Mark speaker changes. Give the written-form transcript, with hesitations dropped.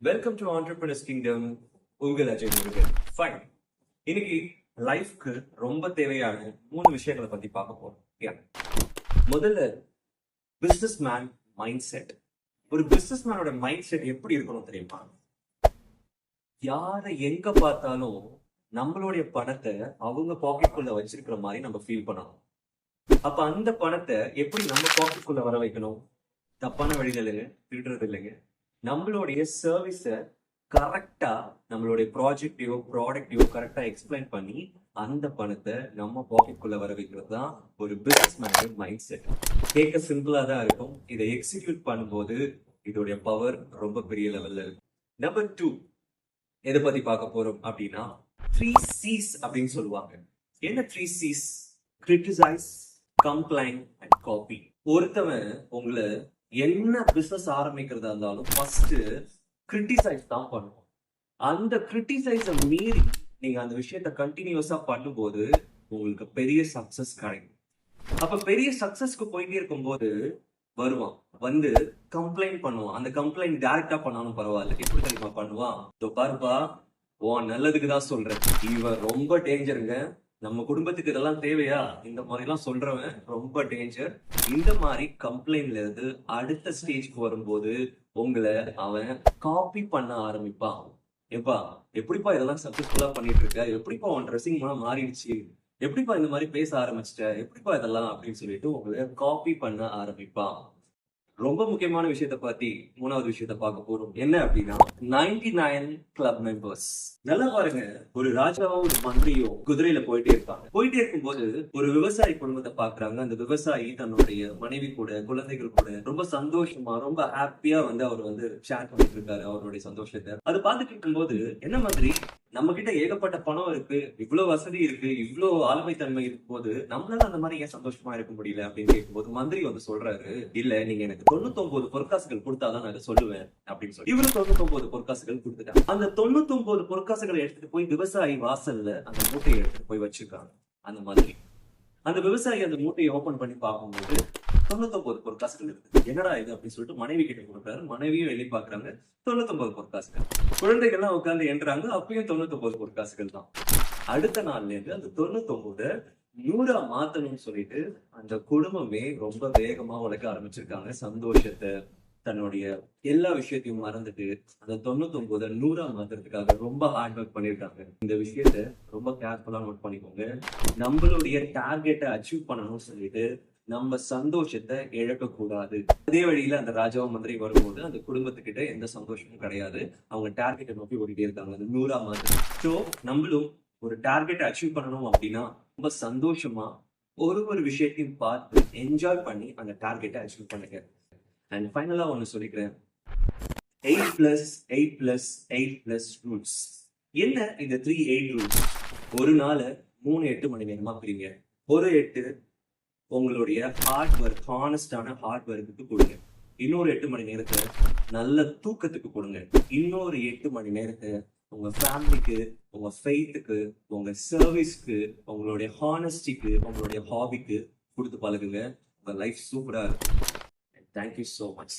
Speaker 1: Welcome to entrepreneurs kingdom. உங்கள் Ajay Murugan. Fine. இன்னைக்கு லைஃப்க்கு ரொம்ப தேவையான 3 விஷயங்களை பத்தி பார்க்க போறோம். முதல்ல பிசினஸ் மேன் மைண்ட் செட். ஒரு பிசினஸ் மேனோட மைண்ட் செட் எப்படி இருக்கணும் தெரியுமா? யாரை எங்க பார்த்தாலும் நம்மளுடைய பணத்தை அவங்க பாக்கெட்டுக்குள்ள வச்சிருக்கிற மாதிரி நம்ம ஃபீல் பண்ணணும். அப்ப அந்த பணத்தை எப்படி நம்ம பாக்கெட்டுக்குள்ள வர வைக்கணும்? தப்பான வழிகள் திருடுறது இல்லைங்க. நம்மளுடைய சர்வீஸை கரெக்டா நம்மளுடைய ப்ராஜெக்டையோ ப்ராடக்டையோ கரெக்டா எக்ஸ்பிளைன் பண்ணி அந்த பணத்தை நம்ம பாக்கெட்டுக்குள்ள வர வைக்கிறது தான் ஒரு பிசினஸ் மேனோட மைண்ட் செட். கேட்க சிம்பிளா தான் இருக்கும். இதை எக்ஸிக்யூட் பண்ணும்போது இதோடைய பவர் ரொம்ப பெரிய லெவல்ல இருக்கும். நம்பர் 2 எதை பத்தி பார்க்க போறோம் அப்படின்னா 3 C's அப்படின்னு சொல்லுவாங்க. என்ன 3 C's? Criticise, complaint and copy. ஒருத்தவன் உங்களை என்ன பிசினஸ் ஆரம்பிக்கிறதா இருந்தாலும் ஃபர்ஸ்ட் கிரிட்டிசைஸ் தான் பண்ணுவோம். அந்த கிரிட்டிசைஸை மீறி நீங்க அந்த விஷயத்த கண்டினியூஸா பண்ணும்போது உங்களுக்கு பெரிய சக்சஸ் கிடைக்கும். அப்ப பெரிய சக்சஸ்க்கு போயிட்டே இருக்கும்போது வருவான், வந்து கம்ப்ளைண்ட் பண்ணுவான். அந்த கம்ப்ளைண்ட் டைரக்டா பண்ணாலும் பரவாயில்ல. எப்படி தெரியுமா பண்ணுவான்? பாருப்பா, நல்லதுக்கு தான் சொல்றேன், இவன் ரொம்ப டேஞ்சருங்க, நம்ம குடும்பத்துக்கு இதெல்லாம் தேவையா, இந்த மாதிரி எல்லாம் சொல்றவன் ரொம்ப டேஞ்சர். இந்த மாதிரி கம்ப்ளைண்ட்ல இருந்து அடுத்த ஸ்டேஜ்க்கு வரும்போது உங்களை அவன் காப்பி பண்ண ஆரம்பிப்பான். எப்படிப்பா இதெல்லாம் சக்சஸ்ஃபுல்லா பண்ணிட்டு இருக்க, எப்படிப்பா உன் ட்ரெஸ்ஸிங் மாறிடுச்சு, எப்படிப்பா இந்த மாதிரி பேச ஆரம்பிச்சிட்ட, எப்படிப்பா இதெல்லாம் அப்படின்னு சொல்லிட்டு உங்களை காப்பி பண்ண ஆரம்பிப்பான். ரொம்ப முக்கியமான விஷயத்த பத்தி 3வது விஷயத்த பார்க்க போறோம். என்ன அப்படின்னா 99 கிளப் மெம்பர்ஸ். நல்லா பாருங்க, ஒரு ராஜாவும் ஒரு மந்திரியும் குதிரையில போயிட்டே இருப்பாங்க. போயிட்டே இருக்கும்போது ஒரு விவசாயி குடும்பத்தை பாக்குறாங்க. அந்த விவசாயி தன்னுடைய மனைவி கூட, குழந்தைகள் கூட ரொம்ப சந்தோஷமா, ரொம்ப ஹாப்பியா அவர் ஷேர் பண்ணிட்டு இருக்காரு அவருடைய சந்தோஷத்தை. அது பார்த்துட்டு இருக்கும்போது என்ன மாதிரி நம்ம கிட்ட ஏகப்பட்ட பணம் இருக்கு, இவ்வளவு வசதி இருக்கு, இவ்வளவு ஆளுமை தன்மை இருக்கும் போது நம்மளால அந்த மாதிரி ஏன் சந்தோஷமா இருக்க முடியல அப்படின்னு கேட்கும்போது மந்திரி சொல்றாரு, இல்ல நீங்க எனக்கு 99 பொற்காசுகள் கொடுத்தாதான் நான் இதை சொல்லுவேன் அப்படின்னு சொல்லி இவரு 99 பொற்காசுகள் கொடுத்துட்டாங்க. அந்த 99 பொற்காசுகளை எடுத்துட்டு போய் விவசாயி வாசல்ல அந்த மூட்டையை எடுத்துட்டு போய் வச்சிருக்காங்க. அந்த மாதிரி அந்த விவசாயி அந்த மூட்டையை ஓபன் பண்ணி பார்க்கும்போது 99 பொற்காசுகள் இருக்கு. என்னடா இது அப்படின்னு சொல்லிட்டு மனைவி கிட்ட கொடுக்குறாரு. மனைவியும் எழுதி பாக்குறாங்க, 99 பொற்காசுகள். குழந்தைகள்லாம் உட்கார்ந்து என்றாங்க, அப்பயும் 99 பொற்காசுகள் தான். அடுத்த நாள்ல இருந்து அந்த 99 100 மாத்தணும்னு சொல்லிட்டு அந்த குடும்பமே ரொம்ப வேகமா உழைக்க ஆரம்பிச்சிருக்காங்க. சந்தோஷத்தை, தன்னுடைய எல்லா விஷயத்தையும் மறந்துட்டு அந்த 99 100 மாத்துறதுக்காக ரொம்ப ஹார்ட் ஒர்க் பண்ணிருக்காங்க. இந்த விஷயத்த ரொம்ப கேர்ஃபுல்லா நோட் பண்ணிக்கோங்க. நம்மளுடைய டார்கெட்டை அச்சீவ் பண்ணணும்னு சொல்லிட்டு நம்ம சந்தோஷத்தை இழக்க கூடாது. அதே வழியில அந்த ராஜாவும் மந்திரி வரும்போது அந்த குடும்பத்துக்கிட்ட எந்த சந்தோஷமும் கிடையாது. அவங்க டார்கெட்டை நோக்கி ஓடிட்டே இருக்காங்க. அந்த 100 மாதிரி. ஸோ நம்மளும் ஒரு டார்கெட்டை அச்சீவ் பண்ணணும் அப்படின்னா ரொம்ப சந்தோஷமா ஒரு விஷயத்தையும் பார்த்து என்ஜாய் பண்ணி அந்த டார்கெட்டை அச்சீவ் பண்ணுங்க. அண்ட் ஃபைனலா ஒன்னு சொல்லிக்கிறேன், 8+8+8+ ரூல்ஸ். என்ன இந்த 3-8 ரூல்ஸ்? ஒரு நாளை 3-8 மணி நேரமா பிரிங்க. ஒரு 8 உங்களுடைய ஹார்ட் ஒர்க், ஹானஸ்டான ஹார்ட் ஒர்க்குக்கு கொடுங்க. இன்னொரு 8 மணி நேரத்தை நல்ல தூக்கத்துக்கு கொடுங்க. இன்னொரு 8 மணி நேரத்தை உங்க ஃபேமிலிக்கு, உங்க ஃபெய்த்துக்கு, உங்க சர்வீஸ்க்கு, உங்களுடைய ஹானஸ்டிக்கு, உங்களுடைய ஹாபிக்கு கொடுத்து பழகுங்க. உங்க லைஃப் சூப்பரா இருக்கும். Thank you so much.